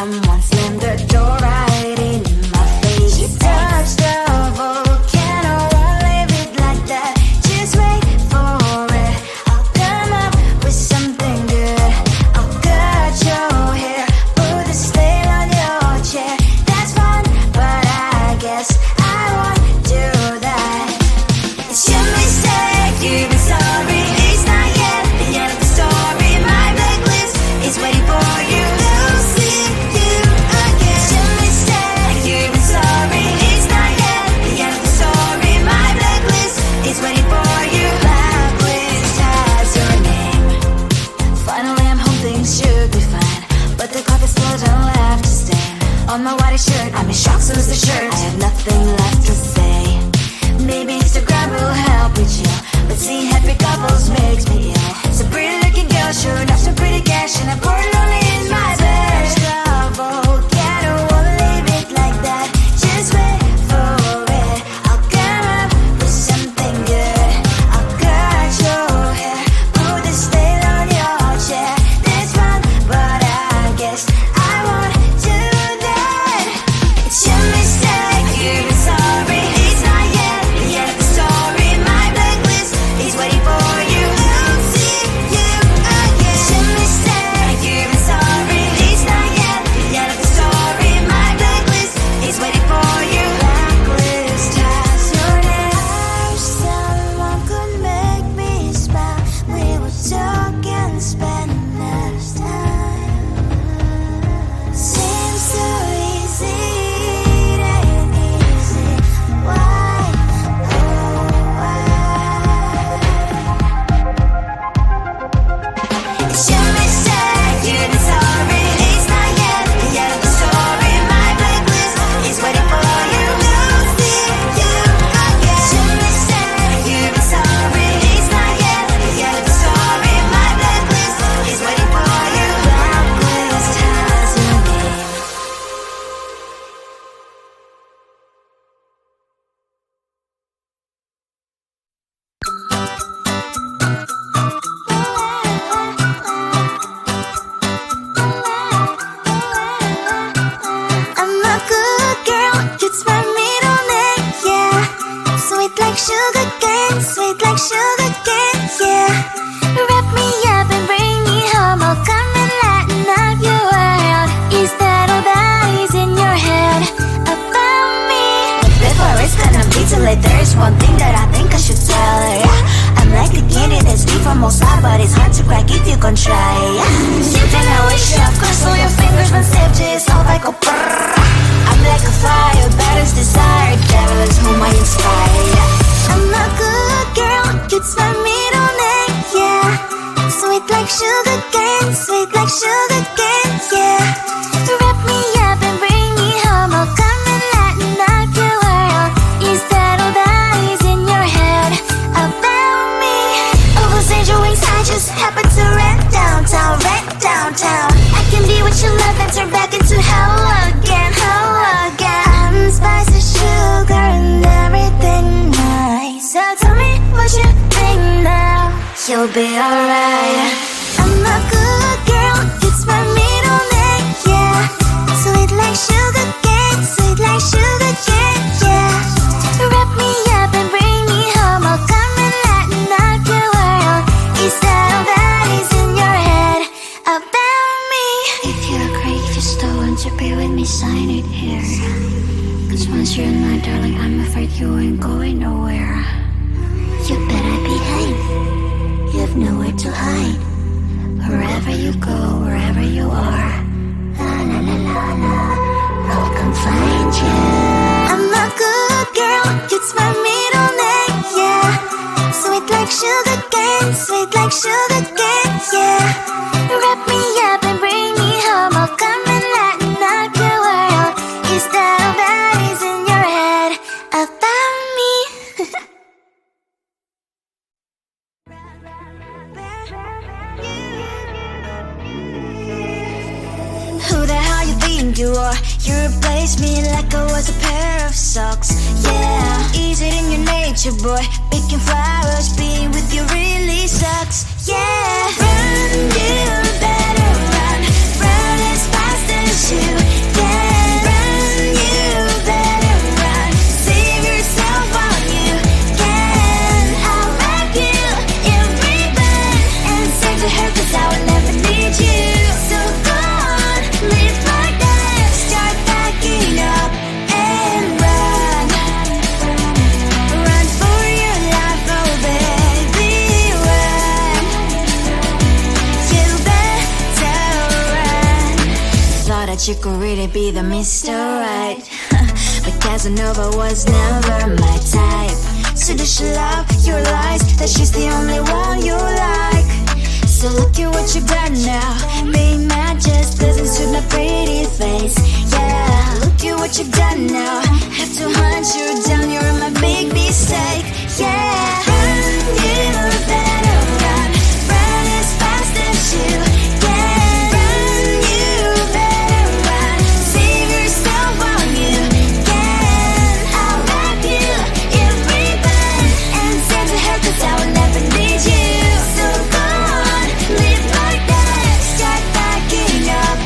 someone slammed the door right in my face. She touched the volcano, won't leave it like that. Just wait for it. I'll come up with something good. I'll cut your hair, put a stain on your chair. That's fun, but I guess I won't do that. It's your mistake, you've been sorry. It's not yet the end of the story. My blacklist is waiting for you. I'll see you again. It's your mistake, you've been sorry. It's not yet the end of the story. My blacklist is waiting for you. Blacklist has your name. Finally I'm home, things should be fine, but the carpet's spilled and left a stain on my white shirt. I'm in shock, so is the shirt. I have nothing left to say. Maybe Instagram will help with you, but seeing happy couples makes me ill. So pretty looking girl, sure enough, some pretty cash, and I'm pouring lonely in my bed. Volcano, won't leave it like that. Just wait for it. I'll come up with something good. I'll cut your hair, put the stain on your chair. That's fun, but I guess I won't do that. It's your mistake, you've been sorry. It's not yet the end of the story. My blacklist is waiting for you. I'll see you again. It's your mistake, you've been sorry. It's not yet the end of the story. My blacklist is waiting for you. Blacklist has your name. I wish someone could make me smile. We would talk and spend less time. Seems so easy, it ain't easy. Why, oh why? It's your mistake, you've been sorry. It's not yet the end of the story. My blacklist is waiting for you. I'll see you again. It's your mistake, you've been sorry. It's not yet the end of the story. My blacklist is waiting for you. Blacklist has your name. I'm a good girl, it's my middle name, yeah. Sweet like sugar cane, sweet like sugar cane, yeah. Wrap me up and bring me home, I'll come and lighten up your world. Is that all that is in your head about me? Before it's gonna be too late, there's one thing that I think I should tell her, yeah. I'm like the candy that's deep from outside, but it's hard to crack if you can try, yeah. Something I wish I've crossed all your fingers when safety is off, I go brrrr. I'm like a fire, battles desire, devil is whom I inspire, yeah. I'm a good girl, it's my middle name, yeah. Sweet like sugar cane, sweet like sugar cane, yeah. Wrap me up and bring me home, I'll come and lighten up your world. Is that all that is in your head about me? Those angel wings, I just happen to rent downtown, I can be what you love and turn back into hell again, I'm spice and sugar and everything nice. So tell me what you think now. You'll be alright. I'm a good girl, it's my middle name, yeah. Sweet like sugar cane, sweet like sugar cane, yeah. Wrap me up and bring me home, I'll come and lighten up your world. Is that all that is in your head about me? If you're great, if you still want to be with me, sign it here. Cause once you're in my darling, I'm afraid you ain't going nowhere. You better behave, you have nowhere to hide. Wherever you go, wherever you are, la la la la la, I'll come find you. I'm a good girl, it's my middle name, yeah. Sweet like sugar cane, sweet like sugar cane, yeah. Wrap me up and bring me home, I'll come and lighten up your world. Is that all that is in your head about me? Who the hell you think you are? You replaced me like I was a pair of socks, yeah. Is it in your nature, boy? Picking flowers, being with you really sucks, yeah. Run, you better run. Run as fast as you you could really be the Mr. Right. But Casanova was never my type. So does she love your lies, that she's the only one you like? So look at what you've done now. Being mad just doesn't suit my pretty face. Yeah, look at what you've done now. Have to hunt you down, you're my big mistake. Yeah, run, you better run. Run as fast as you can. Run, you better run. Save yourself while you can. I'll wrap you in ribbon and send to her, 'cause I will never need you. So go on, live like that. Start backing up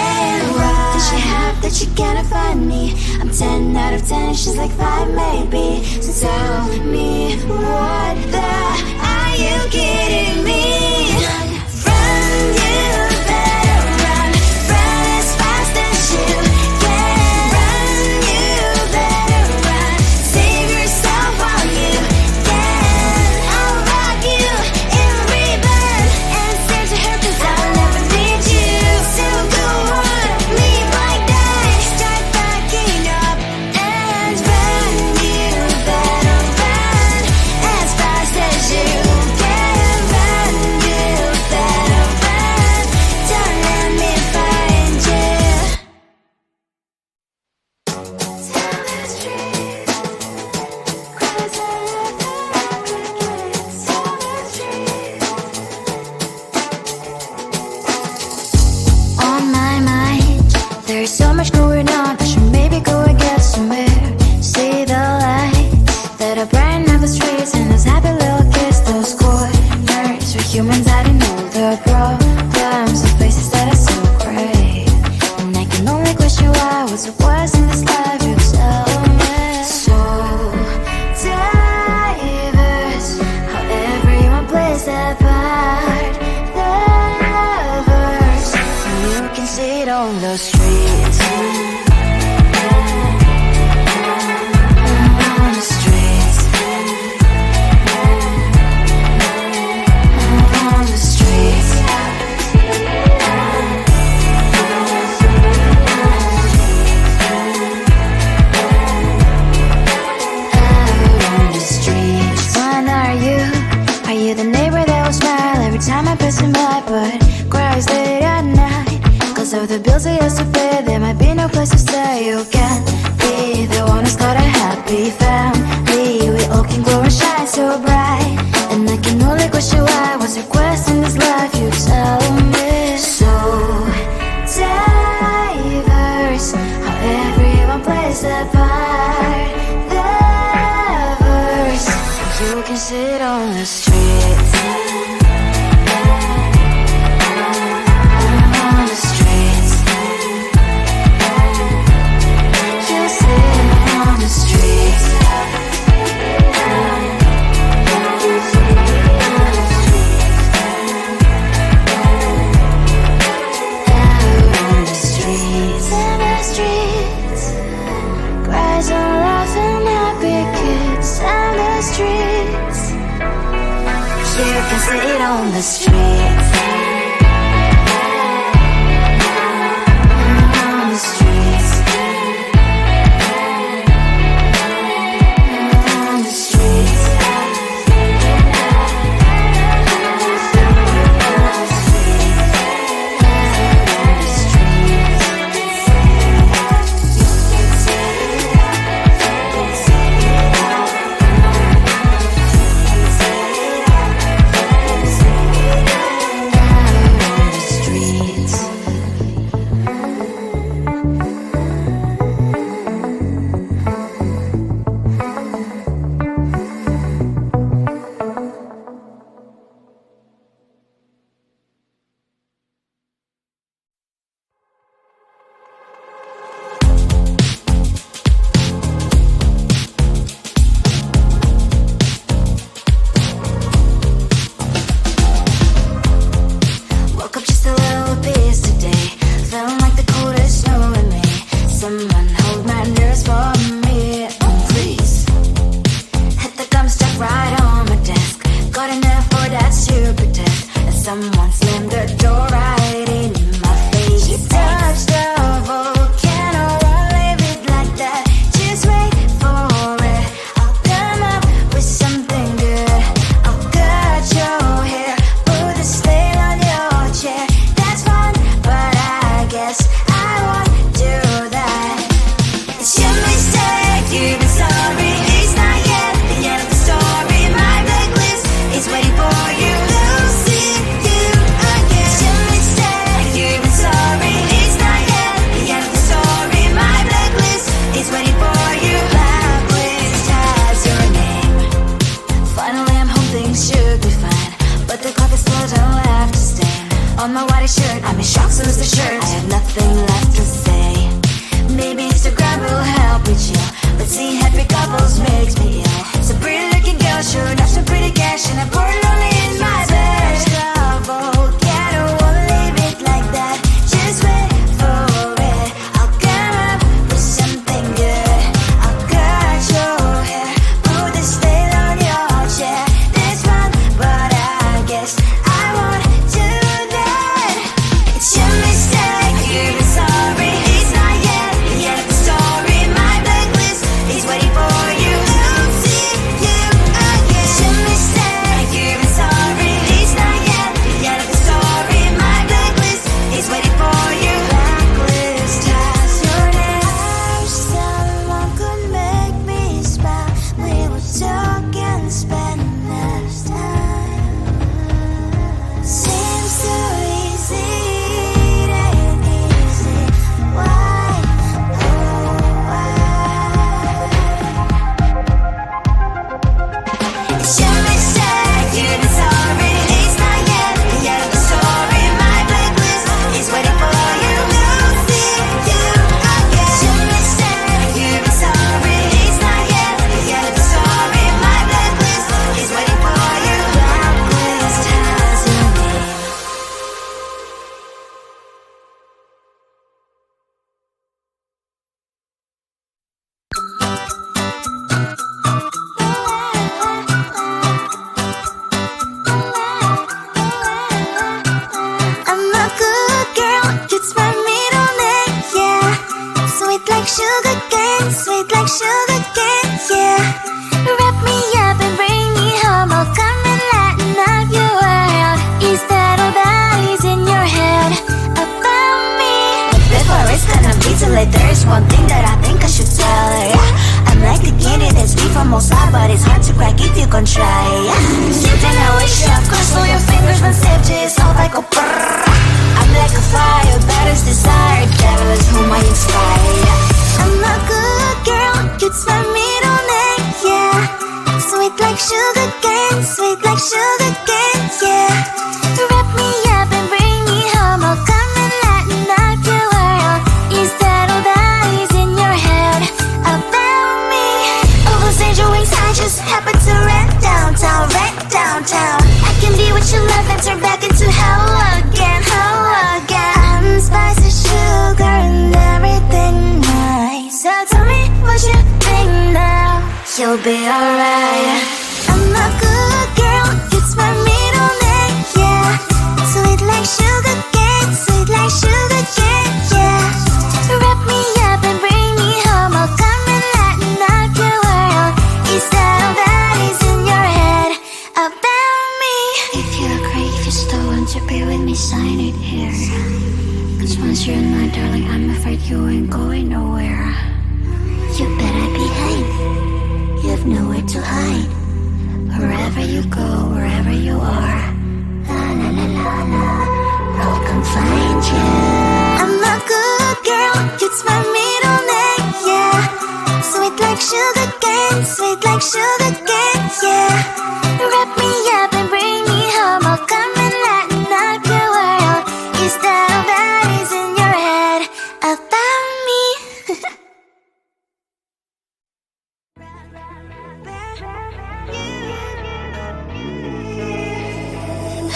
and run. Does she have that she cannot find me? I'm 10 out of 10, she's like 5 maybe. So tell me, what the are you kidding me? Run, you better run. Run as fast as you can. Run, you better run. Save yourself while you can. I'll wrap you in ribbon and send to her, 'cause I'll never need you. So go on, leave like that. Start backing up and run. You better run as fast as you can. Run, you better run. Don't let me find you. Tell the street, cries out the crickets. Tell the street. On my mind, there's so much going on. I should maybe go and get somewhere. See the lights that are brighten up the streets, and those happy little kids, those corners where humans hiding all the problems, the places that are so great. And I can only question why, what's the worst in this life, you tell me. So diverse, how everyone plays their part. Lovers, you can see it on the streets. On the streets. On the streets. Out on the streets. When are you? Are you the neighbor that will smile every time I pass him by, but cries late at night? 'Cause of the bills he has to pay, there might be no place to stay. You can't be the one who's got a happy family. We all can glow and shine so bright, and I can only question why, what's your quest in this life, you tell me. So diverse, how everyone plays their part. Lovers, you can sit on the streets. On the streets. You sit on the streets. Out on the streets. In the streets. Cries and laughing happy kids. On the streets. You can sit on the streets. On the streets. On the streets. Someone slammed the door right in my face. She touched the don't have to stain on my white shirt. I'm in shock, so lose the shirt. I have nothing left to say. Maybe Instagram will help with you, but seeing happy couples makes me ill. So pretty looking girl, sure enough, some pretty cash, and I'm bored lonely in my bed. Trouble, yeah, I don't wanna leave it like that. Just wait for it. I'll come up with something good. I'll cut your hair, put this veil on your chair. This one, but I guess I won't do that. It's your mistake, you're sorry. It's not yet the end of the story. My blacklist is waiting for you. I'll see you again. It's your mistake, you're sorry. It's not yet the end of the story. My blacklist is waiting for you. Blacklist has your name. I wish someone could make me smile. We would talk and spend less time. Seems so easy, it ain't easy. Why, oh why? It's your mistake, you're sorry. It's not yet the end of the story. My blacklist is waiting for you. I'll see you again. It's your mistake, you're sorry. It's not yet the end of the story. My blacklist is waiting for you. Blacklist has your name. I'm a good girl, it's my middle name, yeah. Sweet like sugar cane, sweet like sugar cane, yeah. Wrap me up and bring me home, I'll come and lighten up your world. Is that all that is in your head about me? Before it's gonna be too late, there's one thing that I think I should tell her, yeah. I'm like the candy that's sweet from outside, but it's hard to crack if you can try, yeah. Something I wish you have crossed all your fingers when safety is off, I go brrrr. I'm like a fire, battles desire, devil is whom I inspire, yeah. I'm a good girl, it's my middle name, yeah. Sweet like sugar cane, sweet like sugar cane, yeah. Wrap me up and bring me home, I'll come and lighten up your world. Is that all that is in your head about me? Oh, those angel wings, I just happen to rent downtown, rent downtown. I can be what you love and turn back into hell again, hell again. I'm spicy sugar and everything nice. So tell me what you think now. You'll be alright. I'm a good girl, it's my middle name, yeah. Sweet like sugar cane, sweet like sugar cane, yeah. Wrap me up and bring me home, I'll come and lighten up your world. Is that all that is in your head about me? If you're great, if you still want to be with me, sign it here. Cause once you're in my darling, I'm afraid you ain't going nowhere. You better behave, you have nowhere to hide. Wherever you go, wherever you are, la la la la la, I'll come find you. I'm a good girl, it's my middle name, yeah. Sweet like sugar cane, sweet like sugar cane, yeah. Wrap me up and bring me home, I'll come and lighten up your world. Is that all that is in your head about me?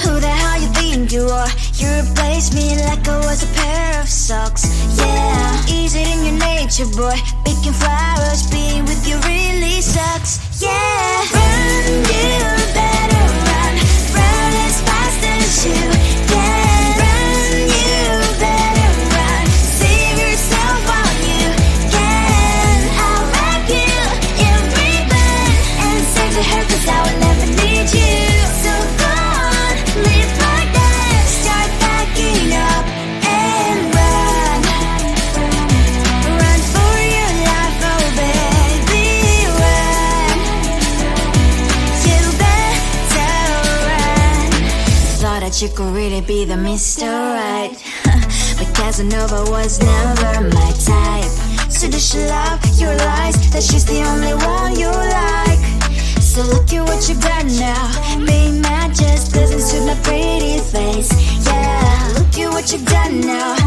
Who the hell you think you are? You replaced me like I was a pair of socks, yeah. Is it in your nature, boy? Picking flowers, being with you really sucks, yeah. Run, you better run. Run as fast as you can. Run, you better run. Save yourself while you can. I'll wrap you in ribbon and save the hair, cause I will never need you. So go on, live like that. Start packing up and run. Run for your life, oh baby, run. You better run. Thought that you could really be the Mr. Right, but Casanova was never my type. So does she love your lies, that she's the only one you like? So look at what you've done now. Being mad just doesn't suit my pretty face. Yeah, look at what you've done now.